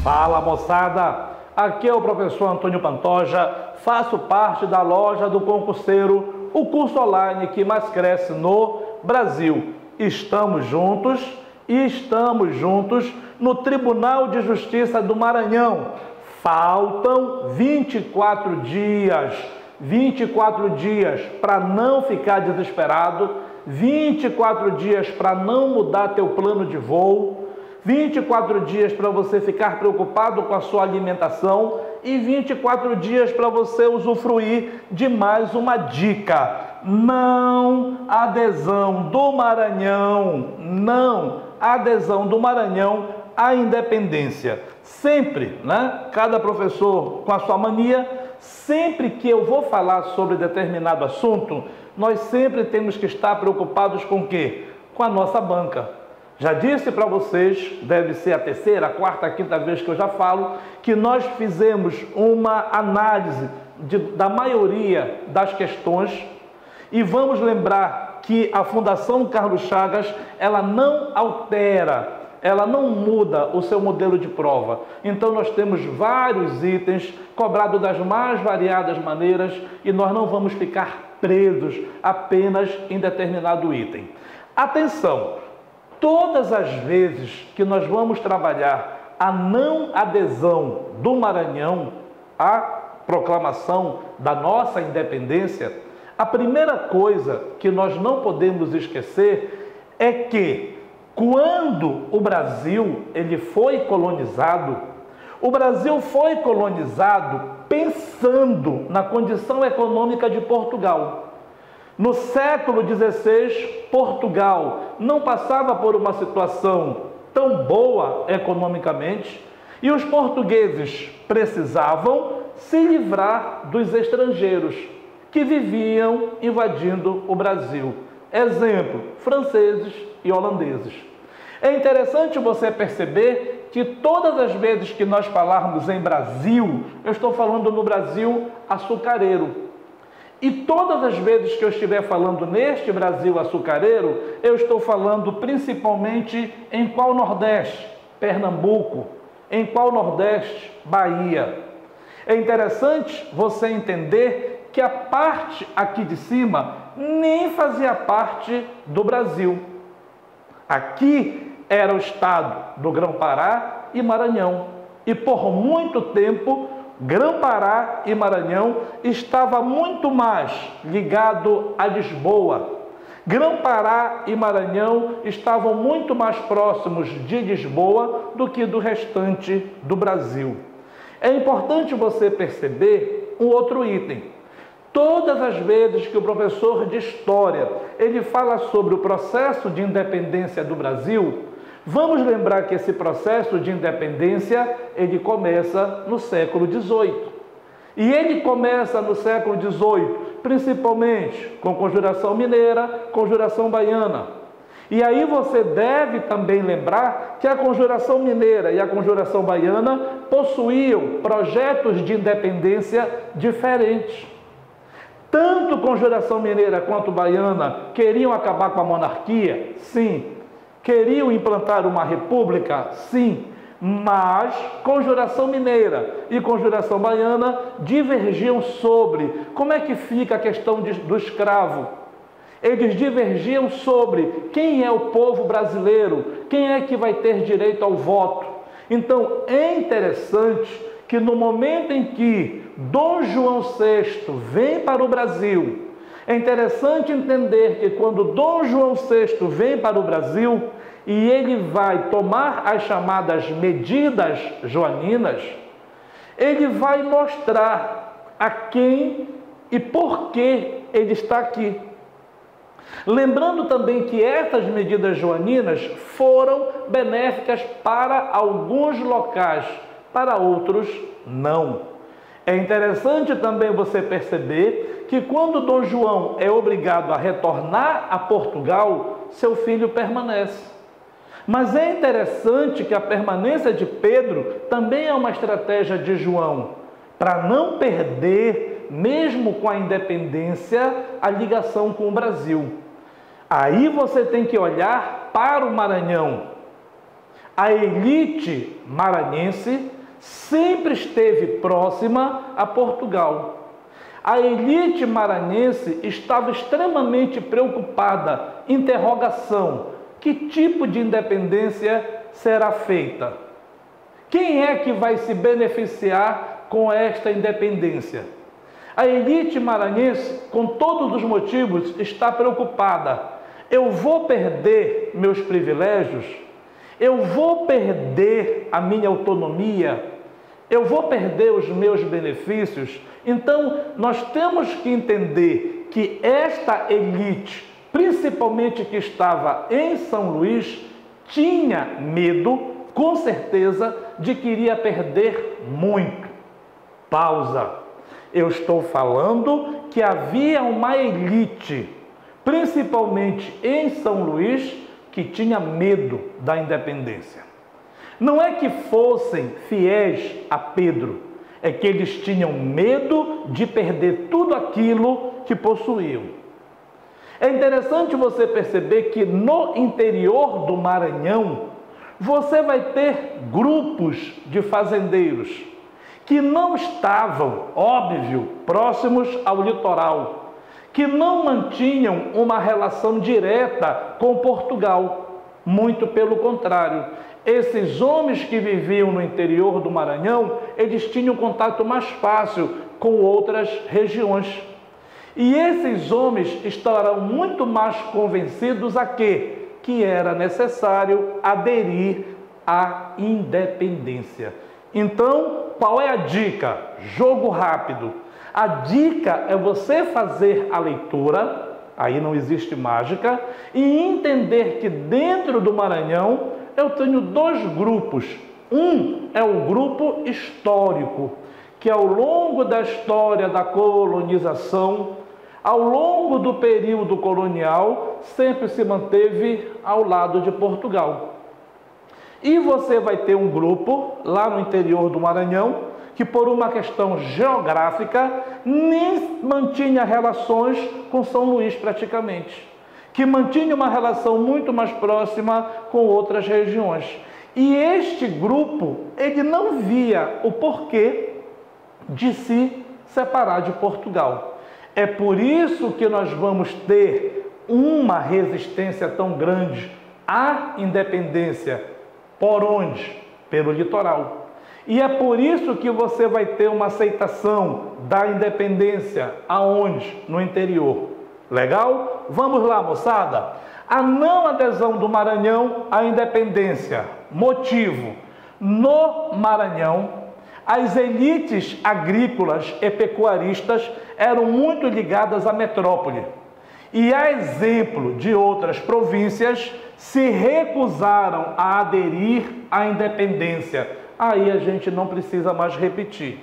Fala, moçada! Aqui é o professor Antônio Pantoja, faço parte da loja do concurseiro, o curso online que mais cresce no Brasil. Estamos juntos no Tribunal de Justiça do Maranhão. Faltam 24 dias para não ficar desesperado, 24 dias para não mudar teu plano de voo, 24 dias para você ficar preocupado com a sua alimentação e 24 dias para você usufruir de mais uma dica. Não adesão do Maranhão à independência. Sempre, né? Cada professor com a sua mania, sempre que eu vou falar sobre determinado assunto, nós sempre temos que estar preocupados com o quê? Com a nossa banca. Já disse para vocês, deve ser a terceira, a quarta, a quinta vez que eu já falo, que nós fizemos uma análise da maioria das questões e vamos lembrar que a Fundação Carlos Chagas, ela não altera, ela não muda o seu modelo de prova. Então nós temos vários itens cobrados das mais variadas maneiras e nós não vamos ficar presos apenas em determinado item. Atenção! Todas as vezes que nós vamos trabalhar a não adesão do Maranhão à proclamação da nossa independência, a primeira coisa que nós não podemos esquecer é que quando o Brasil ele foi colonizado, o Brasil foi colonizado pensando na condição econômica de Portugal. No século XVI, Portugal não passava por uma situação tão boa economicamente e os portugueses precisavam se livrar dos estrangeiros que viviam invadindo o Brasil. Exemplo, franceses e holandeses. É interessante você perceber que todas as vezes que nós falarmos em Brasil, eu estou falando no Brasil açucareiro. E todas as vezes que eu estiver falando neste Brasil açucareiro, eu estou falando principalmente em qual Nordeste? Pernambuco. Em qual Nordeste? Bahia. É interessante você entender que a parte aqui de cima nem fazia parte do Brasil. Aqui era o estado do Grão-Pará e Maranhão. E por muito tempo, Grão-Pará e Maranhão estava muito mais ligado a Lisboa. Grão-Pará e Maranhão estavam muito mais próximos de Lisboa do que do restante do Brasil. É importante você perceber um outro item. Todas as vezes que o professor de História ele fala sobre o processo de independência do Brasil, vamos lembrar que esse processo de independência, ele começa no século XVIII. E ele começa no século XVIII, principalmente com Conjuração Mineira, Conjuração Baiana. E aí você deve também lembrar que a Conjuração Mineira e a Conjuração Baiana possuíam projetos de independência diferentes. Tanto Conjuração Mineira quanto Baiana queriam acabar com a monarquia? Sim. Queriam implantar uma república? Sim, mas Conjuração Mineira e Conjuração Baiana divergiam sobre como é que fica a questão do escravo. Eles divergiam sobre quem é o povo brasileiro, quem é que vai ter direito ao voto. Então, é interessante que no momento em que Dom João VI vem para o Brasil, é interessante entender que quando Dom João VI vem para o Brasil e ele vai tomar as chamadas medidas joaninas, ele vai mostrar a quem e por que ele está aqui. Lembrando também que essas medidas joaninas foram benéficas para alguns locais, para outros não. É interessante também você perceber que quando Dom João é obrigado a retornar a Portugal, seu filho permanece. Mas é interessante que a permanência de Pedro também é uma estratégia de João, para não perder, mesmo com a independência, a ligação com o Brasil. Aí você tem que olhar para o Maranhão. A elite maranhense sempre esteve próxima a Portugal. A elite maranhense estava extremamente preocupada. Interrogação: que tipo de independência será feita? Quem é que vai se beneficiar com esta independência? A elite maranhense, com todos os motivos, está preocupada. Eu vou perder meus privilégios? Eu vou perder a minha autonomia? Eu vou perder os meus benefícios? Então, nós temos que entender que esta elite, principalmente que estava em São Luís, tinha medo, com certeza, de que iria perder muito. Pausa. Eu estou falando que havia uma elite, principalmente em São Luís, que tinha medo da independência. Não é que fossem fiéis a Pedro, é que eles tinham medo de perder tudo aquilo que possuíam. É interessante você perceber que no interior do Maranhão, você vai ter grupos de fazendeiros que não estavam, óbvio, próximos ao litoral, que não mantinham uma relação direta com Portugal. Muito pelo contrário, esses homens que viviam no interior do Maranhão, eles tinham contato mais fácil com outras regiões. E esses homens estarão muito mais convencidos a quê? Que era necessário aderir à independência. Então, qual é a dica? Jogo rápido. A dica é você fazer a leitura, aí não existe mágica, e entender que dentro do Maranhão eu tenho dois grupos. Um é o grupo histórico, que ao longo da história da colonização, ao longo do período colonial, sempre se manteve ao lado de Portugal. E você vai ter um grupo lá no interior do Maranhão, que por uma questão geográfica, nem mantinha relações com São Luís praticamente, que mantinha uma relação muito mais próxima com outras regiões. E este grupo, ele não via o porquê de se separar de Portugal. É por isso que nós vamos ter uma resistência tão grande à independência. Por onde? Pelo litoral. E é por isso que você vai ter uma aceitação da independência. Aonde? No interior. Legal? Vamos lá, moçada. A não adesão do Maranhão à independência. Motivo: no Maranhão, as elites agrícolas e pecuaristas eram muito ligadas à metrópole. E, a exemplo de outras províncias, se recusaram a aderir à independência. Aí a gente não precisa mais repetir.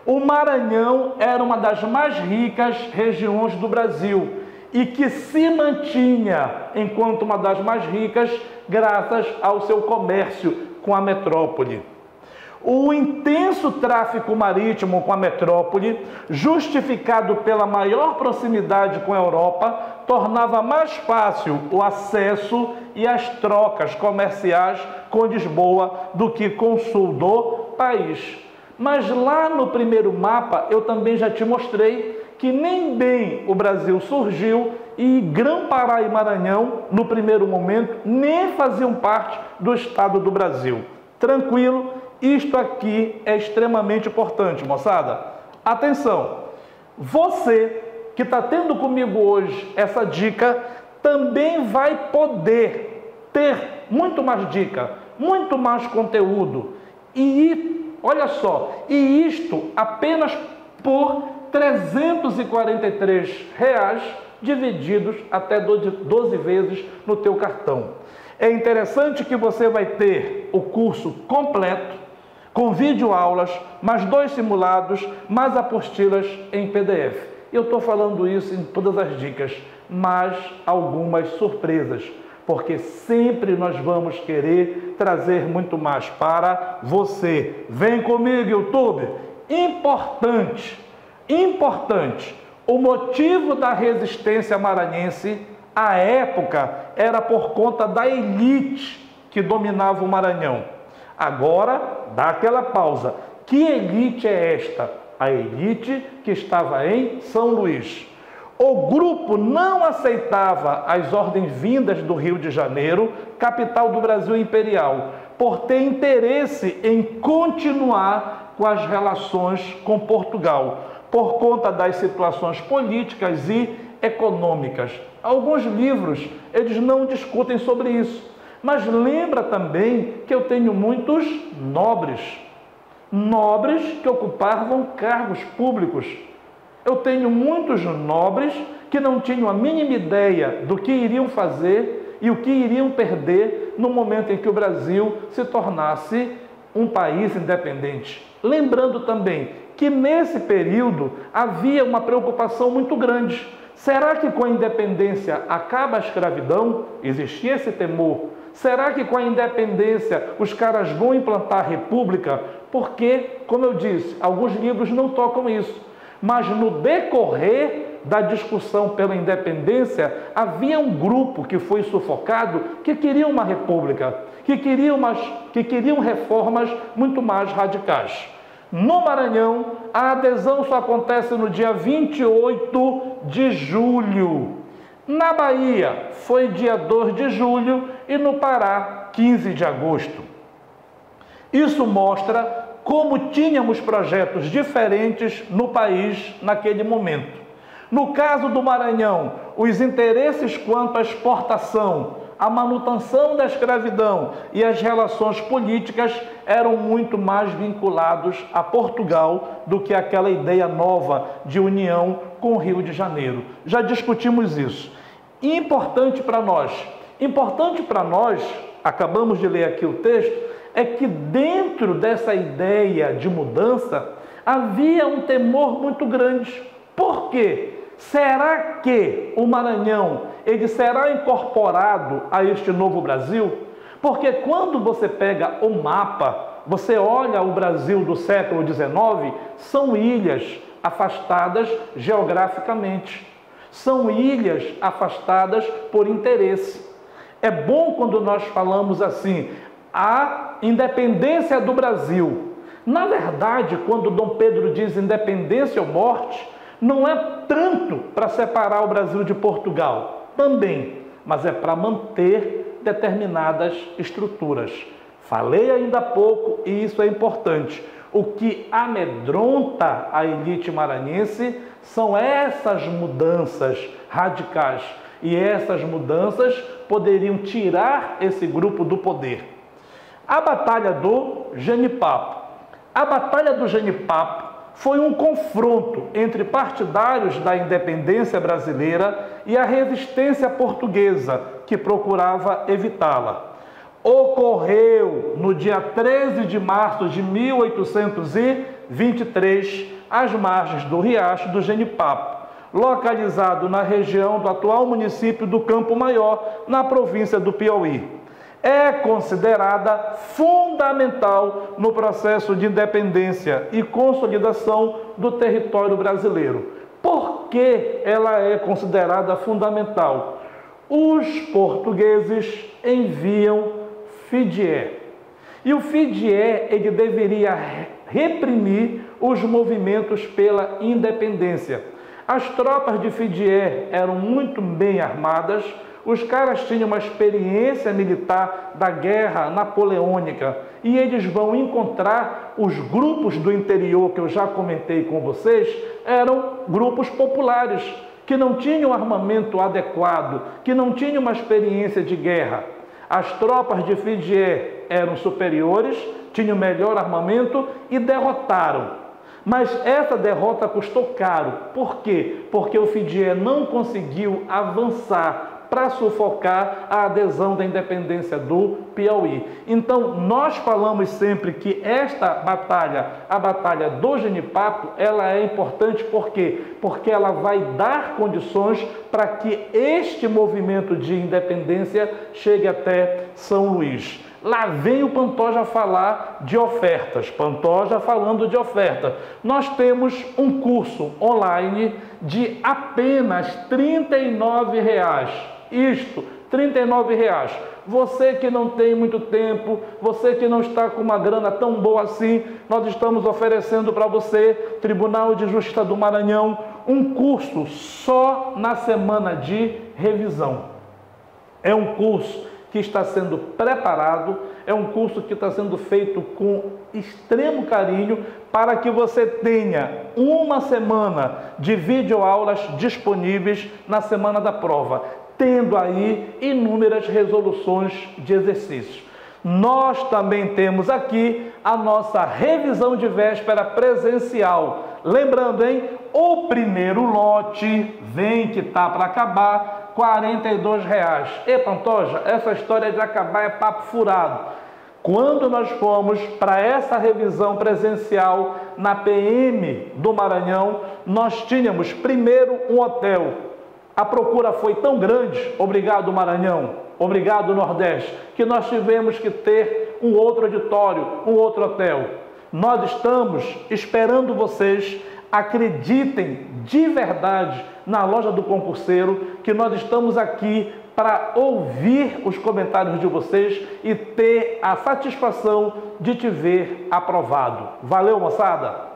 O Maranhão era uma das mais ricas regiões do Brasil e que se mantinha enquanto uma das mais ricas graças ao seu comércio com a metrópole. O intenso tráfico marítimo com a metrópole, justificado pela maior proximidade com a Europa, tornava mais fácil o acesso e as trocas comerciais com Lisboa do que com o sul do país. Mas lá no primeiro mapa eu também já te mostrei que nem bem o Brasil surgiu e Grã-Pará e Maranhão, no primeiro momento, nem faziam parte do Estado do Brasil. Tranquilo? Isto aqui é extremamente importante, moçada. Atenção! Você que está tendo comigo hoje essa dica, também vai poder ter muito mais dica, muito mais conteúdo. E olha só, e isto apenas por R$ 343, divididos até 12 vezes no teu cartão. É interessante que você vai ter o curso completo, com videoaulas, mais 2 simulados, mais apostilas em PDF. Eu estou falando isso em todas as dicas, mas algumas surpresas, porque sempre nós vamos querer trazer muito mais para você. Vem comigo, YouTube! Importante, o motivo da resistência maranhense, à época, era por conta da elite que dominava o Maranhão. Agora, dá aquela pausa. Que elite é esta? A elite que estava em São Luís. O grupo não aceitava as ordens vindas do Rio de Janeiro, capital do Brasil imperial, por ter interesse em continuar com as relações com Portugal, por conta das situações políticas e econômicas. Alguns livros, eles não discutem sobre isso, mas lembra também que eu tenho muitos nobres que ocupavam cargos públicos. Eu tenho muitos nobres que não tinham a mínima ideia do que iriam fazer e o que iriam perder no momento em que o Brasil se tornasse um país independente. Lembrando também que nesse período havia uma preocupação muito grande. Será que com a independência acaba a escravidão? Existia esse temor. Será que com a independência os caras vão implantar a república? Porque, como eu disse, alguns livros não tocam isso. Mas no decorrer da discussão pela independência, havia um grupo que foi sufocado que queria uma república, que queriam reformas muito mais radicais. No Maranhão, a adesão só acontece no dia 28 de julho. Na Bahia, foi dia 2 de julho e no Pará, 15 de agosto. Isso mostra como tínhamos projetos diferentes no país naquele momento. No caso do Maranhão, os interesses quanto à exportação, a manutenção da escravidão e as relações políticas eram muito mais vinculados a Portugal do que aquela ideia nova de união com o Rio de Janeiro. Já discutimos isso. Importante para nós, acabamos de ler aqui o texto, é que dentro dessa ideia de mudança havia um temor muito grande. Por quê? Será que o Maranhão ele será incorporado a este novo Brasil? Porque quando você pega o mapa, você olha o Brasil do século XIX, são ilhas afastadas geograficamente. São ilhas afastadas por interesse. É bom quando nós falamos assim, a independência do Brasil. Na verdade, quando Dom Pedro diz independência ou morte, não é tanto para separar o Brasil de Portugal, também, mas é para manter determinadas estruturas. Falei ainda há pouco, e isso é importante, o que amedronta a elite maranhense são essas mudanças radicais, e essas mudanças poderiam tirar esse grupo do poder. A Batalha do Genipapo. A Batalha do Genipapo foi um confronto entre partidários da independência brasileira e a resistência portuguesa, que procurava evitá-la. Ocorreu no dia 13 de março de 1823, às margens do Riacho do Genipapo, localizado na região do atual município do Campo Maior, na província do Piauí. É considerada fundamental no processo de independência e consolidação do território brasileiro. Por que ela é considerada fundamental? Os portugueses enviam Fidié. E o Fidié ele deveria reprimir os movimentos pela independência. As tropas de Fidié eram muito bem armadas, os caras tinham uma experiência militar da guerra napoleônica e eles vão encontrar os grupos do interior que eu já comentei com vocês, eram grupos populares que não tinham armamento adequado, que não tinham uma experiência de guerra. As tropas de Fidié eram superiores, tinham melhor armamento e derrotaram. Mas essa derrota custou caro. Por quê? Porque o Fidié não conseguiu avançar para sufocar a adesão da independência do Piauí. Então, nós falamos sempre que esta batalha, a Batalha do Genipapo, ela é importante por quê? Porque ela vai dar condições para que este movimento de independência chegue até São Luís. Lá vem o Pantoja falar de ofertas. Pantoja falando de oferta. Nós temos um curso online de apenas R$ 39. Isto, R$ 39. Você que não tem muito tempo, você que não está com uma grana tão boa assim, nós estamos oferecendo para você, Tribunal de Justiça do Maranhão, um curso só na semana de revisão. É um curso que está sendo preparado, é um curso que está sendo feito com extremo carinho para que você tenha uma semana de videoaulas disponíveis na semana da prova, tendo aí inúmeras resoluções de exercícios. Nós também temos aqui a nossa revisão de véspera presencial. Lembrando, hein? O primeiro lote vem que tá para acabar, R$ 42,00. E Pantoja, essa história de acabar é papo furado. Quando nós fomos para essa revisão presencial na PM do Maranhão, nós tínhamos primeiro um hotel. A procura foi tão grande, obrigado Maranhão, obrigado Nordeste, que nós tivemos que ter um outro auditório, um outro hotel. Nós estamos esperando vocês, acreditem de verdade na loja do concurseiro, que nós estamos aqui para ouvir os comentários de vocês e ter a satisfação de te ver aprovado. Valeu, moçada!